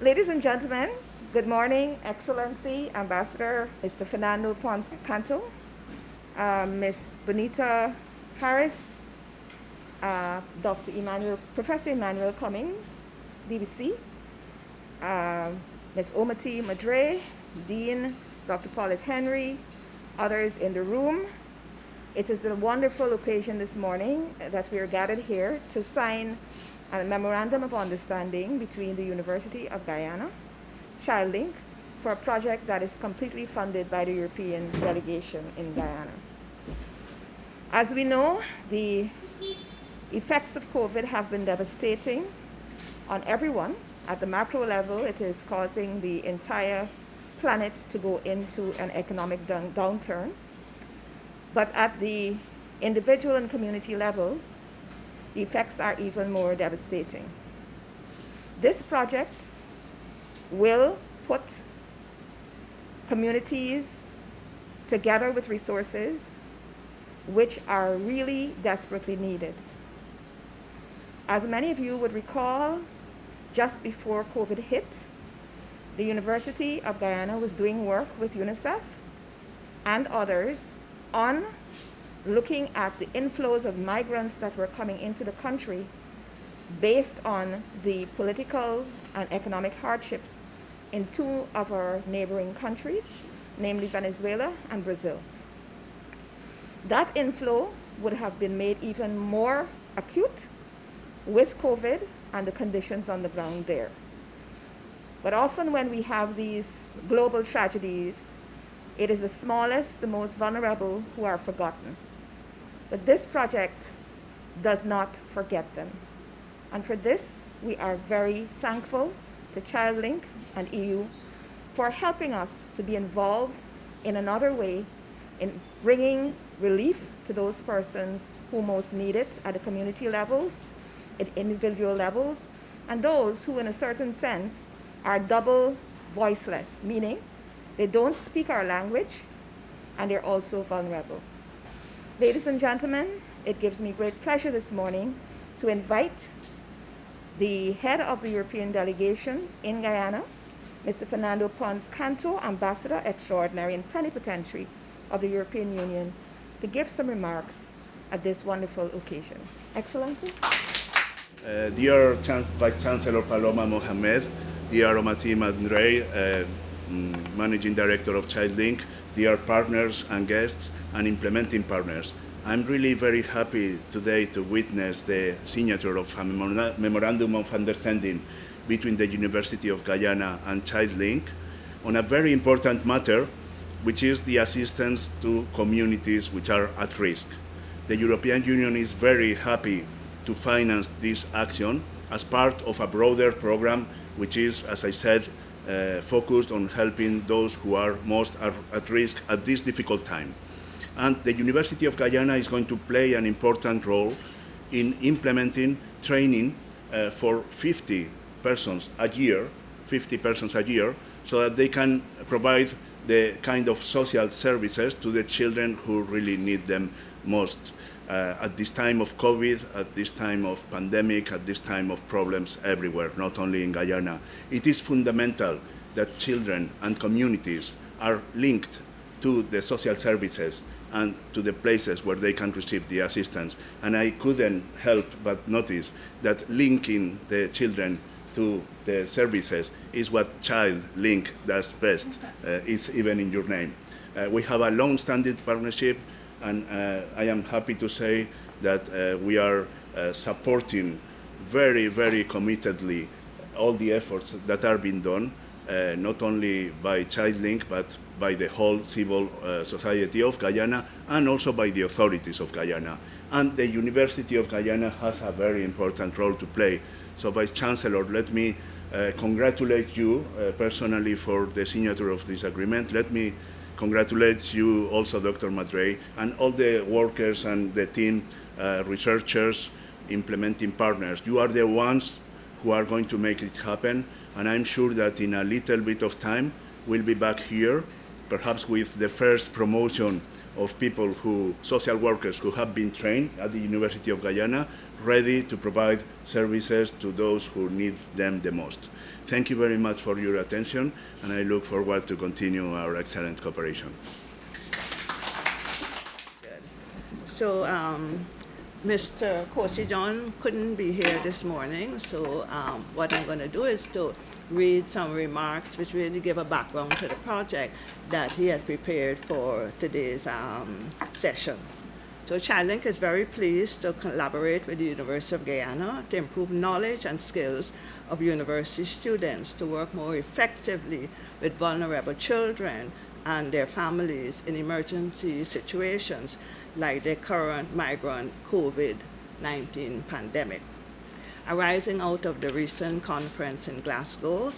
Ladies and gentlemen, good morning, Excellency, Ambassador Mr. Fernando Ponz Cantó, Ms. Bonita Harris, Professor Emanuel Cummings, DBC, Ms. Omati Madre, Dean, Dr. Paulette Henry, others in the room. It is a wonderful occasion this morning that we are gathered here to sign a Memorandum of Understanding between the University of Guyana, ChildLink, for a project that is completely funded by the European delegation in Guyana. As we know, the effects of COVID have been devastating on everyone. At the macro level, it is causing the entire planet to go into an economic downturn. But at the individual and community level, the effects are even more devastating. This project will put communities together with resources which are really desperately needed. As many of you would recall, just before COVID hit, the University of Guyana was doing work with UNICEF and others on looking at the inflows of migrants that were coming into the country based on the political and economic hardships in two of our neighboring countries, namely Venezuela and Brazil. That inflow would have been made even more acute with COVID and the conditions on the ground there. But often when we have these global tragedies, it is the smallest, the most vulnerable who are forgotten. But this project does not forget them. And for this, we are very thankful to ChildLink and EU for helping us to be involved in another way in bringing relief to those persons who most need it at the community levels, at individual levels, and those who in a certain sense are double voiceless, meaning they don't speak our language and they're also vulnerable. Ladies and gentlemen, it gives me great pleasure this morning to invite the head of the European delegation in Guyana, Mr. Fernando Ponz Cantó, Ambassador Extraordinary and Plenipotentiary of the European Union, to give some remarks at this wonderful occasion. Excellency. Dear Vice-Chancellor Paloma Mohamed, dear Omati Madre, Managing Director of ChildLink, dear partners and guests and implementing partners. I'm really very happy today to witness the signature of a Memorandum of Understanding between the University of Guyana and ChildLink on a very important matter, which is the assistance to communities which are at risk. The European Union is very happy to finance this action as part of a broader program, which is, as I said, focused on helping those who are most at risk at this difficult time. And the University of Guyana is going to play an important role in implementing training for 50 persons a year, so that they can provide the kind of social services to the children who really need them most at this time of COVID, at this time of pandemic, at this time of problems everywhere, not only in Guyana. It is fundamental that children and communities are linked to the social services and to the places where they can receive the assistance. And I couldn't help but notice that linking the children to the services is what ChildLink does best. It's even in your name. We have a long-standing partnership, and I am happy to say that we are supporting very, very committedly all the efforts that are being done, not only by ChildLink, but by the whole civil society of Guyana and also by the authorities of Guyana. And the University of Guyana has a very important role to play. So, Vice-Chancellor, let me congratulate you personally for the signature of this agreement. Let me congratulate you also, Dr. Madre, and all the workers and the team, researchers, implementing partners. You are the ones who are going to make it happen, and I'm sure that in a little bit of time, we'll be back here perhaps with the first promotion of people social workers who have been trained at the University of Guyana, ready to provide services to those who need them the most. Thank you very much for your attention, and I look forward to continue our excellent cooperation. Good. So, Mr. Kosi John couldn't be here this morning, so what I'm going to do is to read some remarks which really give a background to the project that he had prepared for today's session. So ChildLink is very pleased to collaborate with the University of Guyana to improve knowledge and skills of university students to work more effectively with vulnerable children and their families in emergency situations like the current migrant COVID-19 pandemic. Arising out of the recent conference in Glasgow,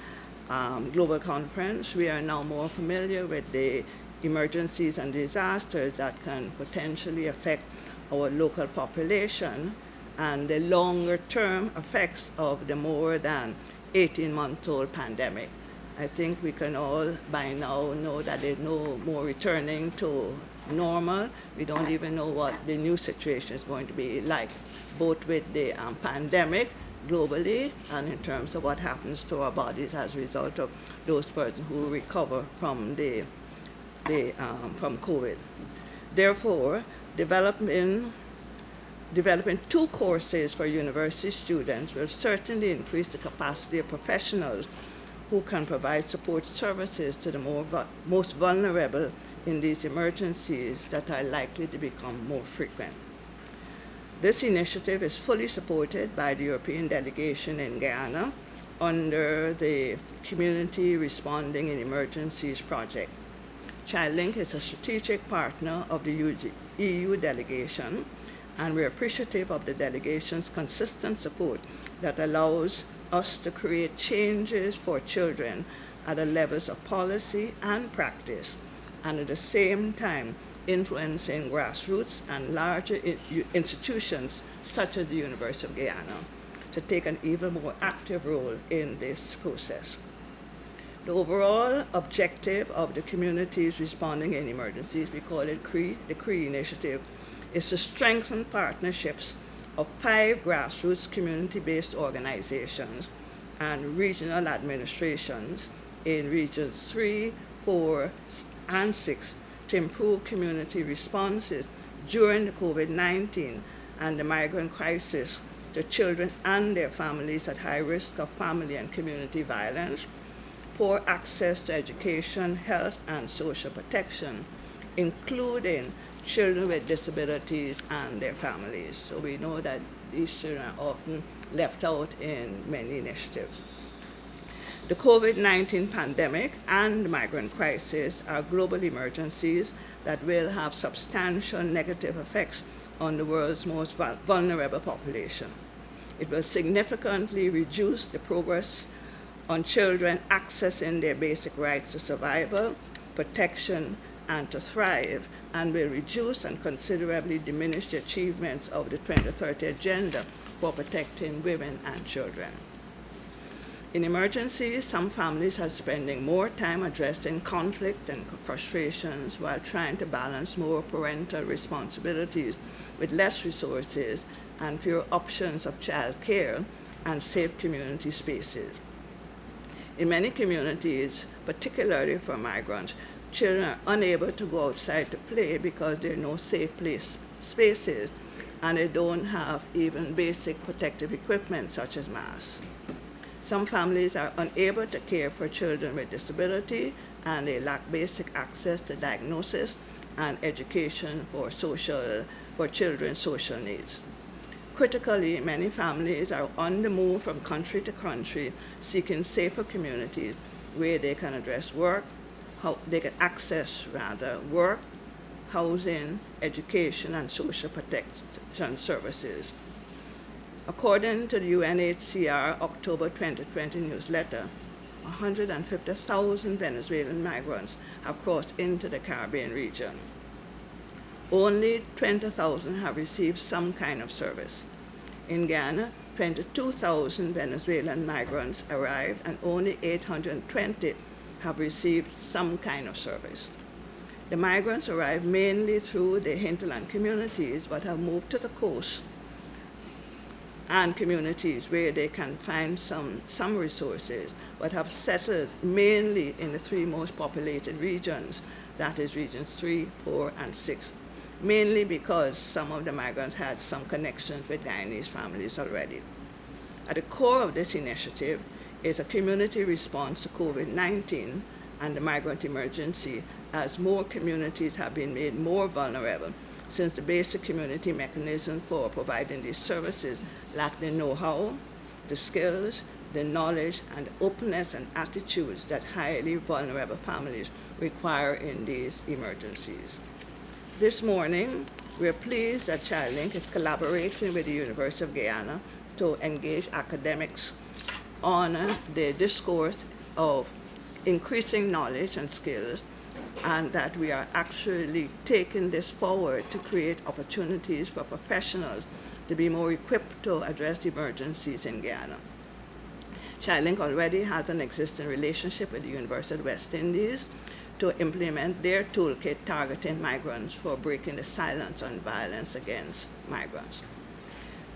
global conference, we are now more familiar with the emergencies and disasters that can potentially affect our local population and the longer-term effects of the more than 18-month-old pandemic. I think we can all by now know that there's no more returning to normal. We don't even know what the new situation is going to be like, both with the pandemic globally and in terms of what happens to our bodies as a result of those persons who recover from from COVID. Therefore, developing 2 courses for university students will certainly increase the capacity of professionals who can provide support services to the most vulnerable in these emergencies that are likely to become more frequent. This initiative is fully supported by the European delegation in Guyana under the Community Responding in Emergencies project. ChildLink is a strategic partner of the EU delegation, and we're appreciative of the delegation's consistent support that allows us to create changes for children at the levels of policy and practice, and at the same time influencing grassroots and larger institutions such as the University of Guyana to take an even more active role in this process. The overall objective of the Communities Responding in Emergencies, we call it CRIE, the CRIE initiative, is to strengthen partnerships of 5 grassroots community-based organizations and regional administrations in regions 3, 4, and 6 to improve community responses during the COVID-19 and the migrant crisis to children and their families at high risk of family and community violence, poor access to education, health, and social protection, including children with disabilities and their families. So we know that these children are often left out in many initiatives. The COVID-19 pandemic and the migrant crisis are global emergencies that will have substantial negative effects on the world's most vulnerable population. It will significantly reduce the progress on children accessing their basic rights to survival, protection, and to thrive, and will reduce and considerably diminish the achievements of the 2030 Agenda for protecting women and children. In emergencies, some families are spending more time addressing conflict and frustrations while trying to balance more parental responsibilities with less resources and fewer options of child care and safe community spaces. In many communities, particularly for migrants, children are unable to go outside to play because there are no safe spaces and they don't have even basic protective equipment such as masks. Some families are unable to care for children with disability and they lack basic access to diagnosis and education for children's social needs. Critically, many families are on the move from country to country, seeking safer communities where they can access work, housing, education, and social protection services. According to the UNHCR October 2020 newsletter, 150,000 Venezuelan migrants have crossed into the Caribbean region. Only 20,000 have received some kind of service. In Guyana, 22,000 Venezuelan migrants arrived and only 820 have received some kind of service. The migrants arrive mainly through the hinterland communities, but have moved to the coast and communities where they can find some resources, but have settled mainly in the three most populated regions, that is regions 3, 4, and 6, mainly because some of the migrants had some connections with Guyanese families already. At the core of this initiative is a community response to COVID-19 and the migrant emergency, as more communities have been made more vulnerable since the basic community mechanism for providing these services lack the know-how, the skills, the knowledge, and openness and attitudes that highly vulnerable families require in these emergencies. This morning, we're pleased that ChildLink is collaborating with the University of Guyana to engage academics on the discourse of increasing knowledge and skills, and that we are actually taking this forward to create opportunities for professionals to be more equipped to address emergencies in Guyana. ChildLink already has an existing relationship with the University of West Indies to implement their toolkit targeting migrants for breaking the silence on violence against migrants.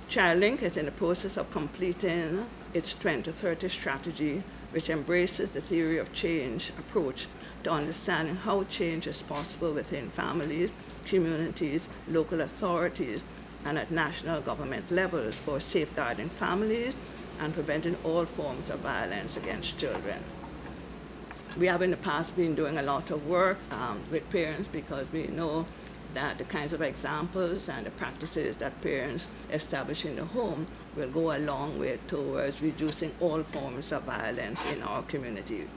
ChildLink is in the process of completing its 2030 strategy, which embraces the theory of change approach to understanding how change is possible within families, communities, local authorities, and at national government levels for safeguarding families and preventing all forms of violence against children. We have in the past been doing a lot of work with parents, because we know that the kinds of examples and the practices that parents establish in the home will go a long way towards reducing all forms of violence in our community.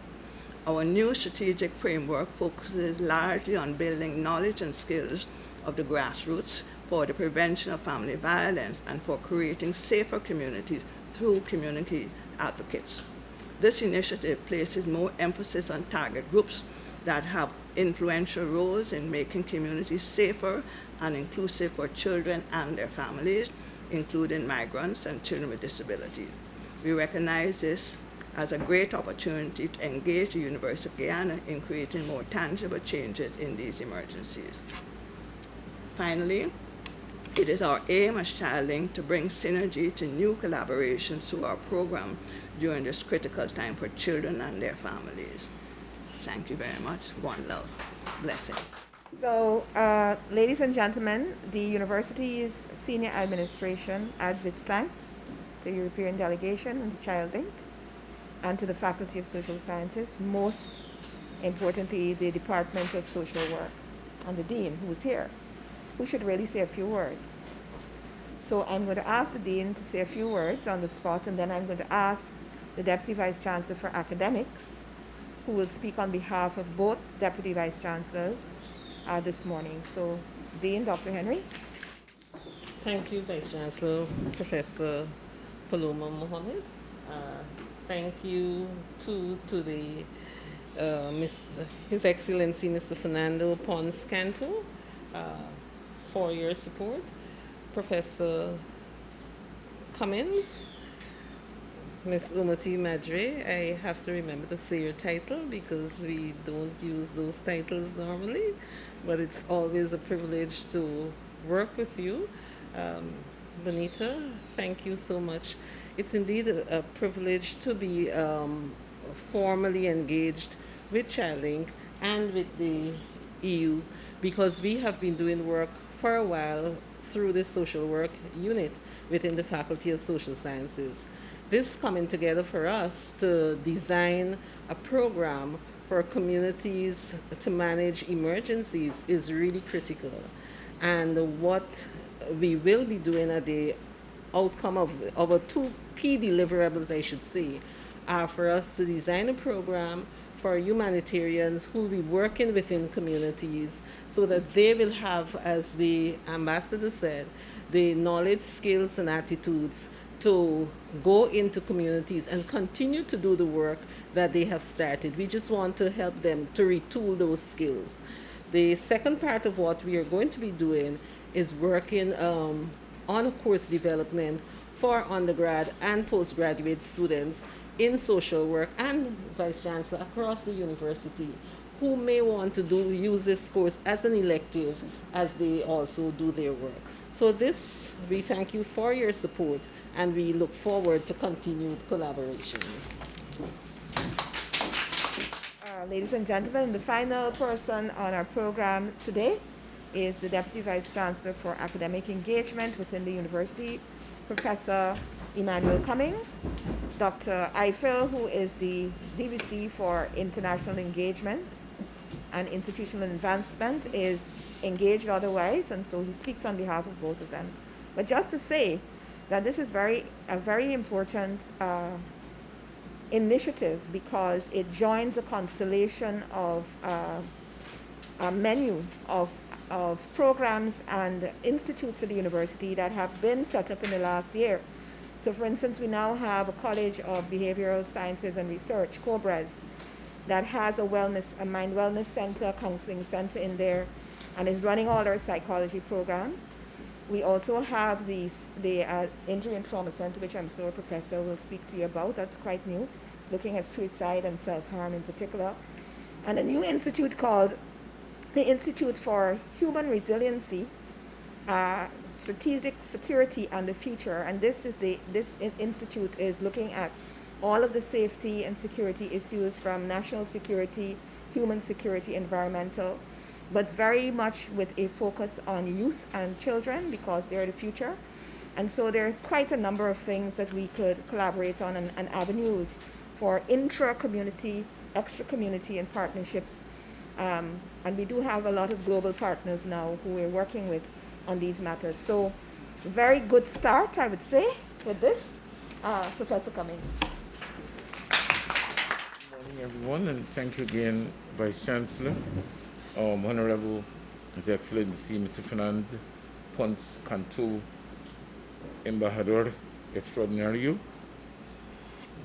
Our new strategic framework focuses largely on building knowledge and skills of the grassroots for the prevention of family violence and for creating safer communities through community advocates. This initiative places more emphasis on target groups that have influential roles in making communities safer and inclusive for children and their families, including migrants and children with disabilities. We recognize this as a great opportunity to engage the University of Guyana in creating more tangible changes in these emergencies. Finally, it is our aim as ChildLink to bring synergy to new collaborations through our program during this critical time for children and their families. Thank you very much. One love. Blessings. So, ladies and gentlemen, the university's senior administration adds its thanks to the European delegation and to ChildLink, and to the Faculty of Social Sciences, most importantly, the Department of Social Work, and the Dean, who is here, who should really say a few words. So I'm going to ask the Dean to say a few words on the spot, and then I'm going to ask the Deputy Vice-Chancellor for Academics, who will speak on behalf of both Deputy Vice-Chancellors this morning. So, Dean, Dr. Henry. Thank you, Vice-Chancellor, Professor Paloma Mohamed. Thank you to the His Excellency Mr. Fernando Ponz Cantó for your support. Professor Cummings, Ms. Umati Madre, I have to remember to say your title because we don't use those titles normally, but it's always a privilege to work with you. Bonita, thank you so much. It's indeed a privilege to be formally engaged with ChildLink and with the EU, because we have been doing work for a while through the social work unit within the Faculty of Social Sciences. This coming together for us to design a program for communities to manage emergencies is really critical. And what we will be doing at the outcome of our two key deliverables, I should say, are for us to design a program for humanitarians who will be working within communities so that they will have, as the ambassador said, the knowledge, skills, and attitudes to go into communities and continue to do the work that they have started. We just want to help them to retool those skills. The second part of what we are going to be doing is working on a course development for undergrad and postgraduate students in social work and Vice-Chancellor across the university who may want to use this course as an elective as they also do their work. So we thank you for your support, and we look forward to continued collaborations. Ladies and gentlemen, the final person on our program today is the Deputy Vice-Chancellor for Academic Engagement within the university, Professor Emanuel Cummings. Dr. Eiffel, who is the DVC for International Engagement and Institutional Advancement, is engaged otherwise, and so he speaks on behalf of both of them. But just to say that this is a very important initiative, because it joins a constellation of a menu of programs and institutes at the university that have been set up in the last year. So for instance, we now have a College of Behavioral Sciences and Research, COBRAS, that has a mind wellness center, counseling center in there, and is running all our psychology programs. We also have the Injury and Trauma Center, which I'm sure a professor will speak to you about. That's quite new. It's looking at suicide and self-harm in particular. And a new institute called the Institute for Human Resiliency, Strategic Security and the Future. And this institute is looking at all of the safety and security issues, from national security, human security, environmental, but very much with a focus on youth and children, because they're the future. And so there are quite a number of things that we could collaborate on, and avenues for intra-community, extra-community, and partnerships. And we do have a lot of global partners now who we're working with on these matters. So very good start, I would say, with this. Professor Cummings. Good morning, everyone, and thank you again, Vice-Chancellor. Honorable His Excellency Mr. Fernando, Ponz, Cantó, Embajador Extraordinario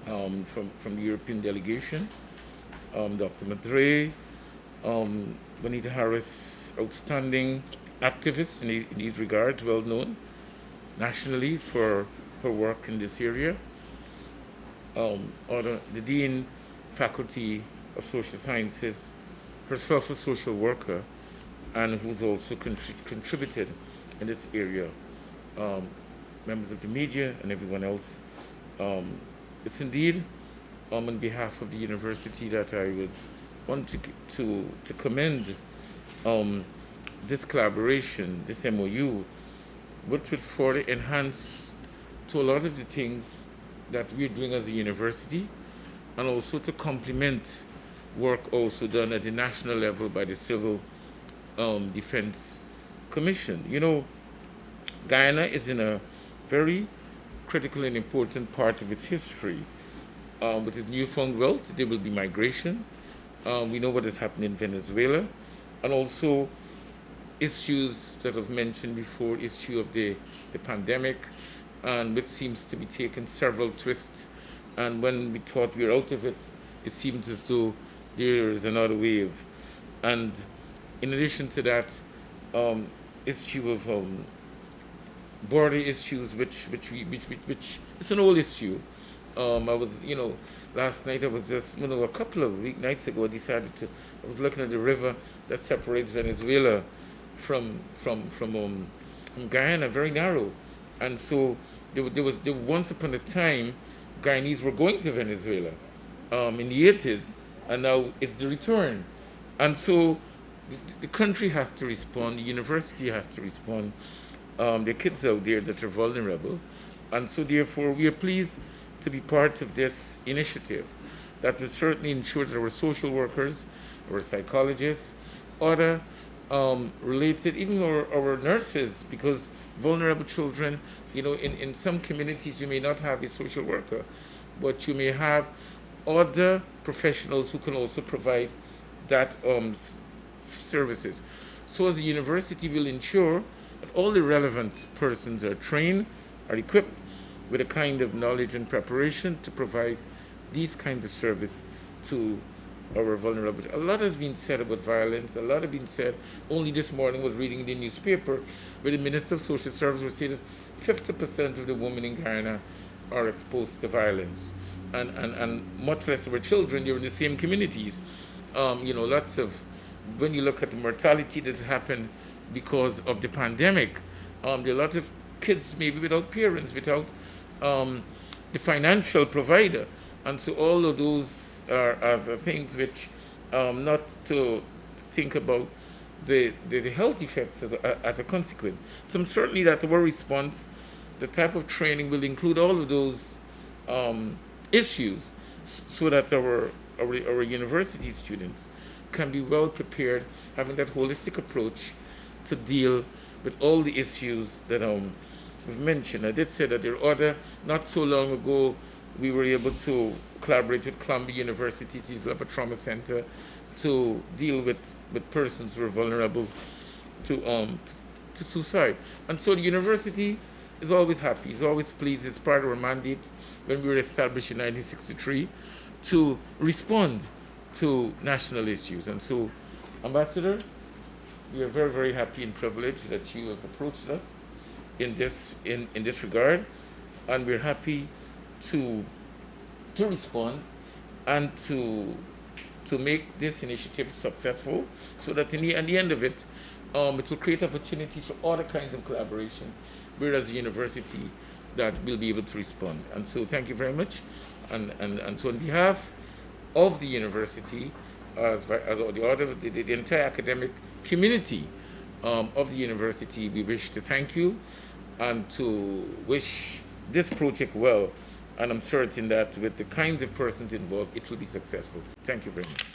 from the European delegation, Dr. Madre, Bonita Harris, outstanding activist in these regards, well known nationally for her work in this area. The Dean, Faculty of Social Sciences, herself a social worker, and who's also contributed in this area. Members of the media and everyone else. It's indeed on behalf of the university that I would want to commend this collaboration, this MOU, which would further enhance to a lot of the things that we're doing as a university, and also to complement work also done at the national level by the Civil Defense Commission. You know, Guyana is in a very critical and important part of its history. With its newfound wealth, there will be migration. We know what has happened in Venezuela, and also issues that I've mentioned before, issue of the pandemic, and which seems to be taking several twists. And when we thought we were out of it, it seems as though there is another wave. And in addition to that, issue of border issues, which it's an old issue. I was, last night I was just, a couple of nights ago, I was looking at the river that separates Venezuela from Guyana, very narrow. And so there was once upon a time, Guyanese were going to Venezuela in the 80s, and now it's the return. And so the country has to respond, the university has to respond. There are kids out there that are vulnerable. And so therefore we are pleased to be part of this initiative that will certainly ensure that our social workers, our psychologists, other related, even our nurses, because vulnerable children, in some communities you may not have a social worker, but you may have other professionals who can also provide that services. So as a university will ensure that all the relevant persons are trained, are equipped with a kind of knowledge and preparation to provide these kinds of service to our vulnerable. A lot has been said about violence. A lot has been said. Only this morning I was reading in the newspaper where the Minister of Social Services was saying that 50% of the women in Guyana are exposed to violence. And much less of our children, they're in the same communities. lots of, when you look at the mortality that's happened because of the pandemic, there are a lot of kids maybe without parents, without the financial provider. And so all of those are the things which, not to think about the health effects as a consequence. So certainly that our response, the type of training will include all of those issues so that our university students can be well prepared, having that holistic approach to deal with all the issues that we've mentioned. I did say that there are other, not so long ago, we were able to collaborate with Columbia University to develop a trauma center to deal with persons who are vulnerable to suicide. And so the university is always happy, is always pleased. It's part of our mandate when we were established in 1963 to respond to national issues. And so, Ambassador, we are very, very happy and privileged that you have approached us in this regard, and we're happy to respond and to make this initiative successful, so that at the end of it, it will create opportunities for other kinds of collaboration, whereas the university that will be able to respond. And so thank you very much. And so on behalf of the university, as the entire academic community of the university, we wish to thank you and to wish this project well. And I'm certain that with the kinds of persons involved, it will be successful. Thank you very much.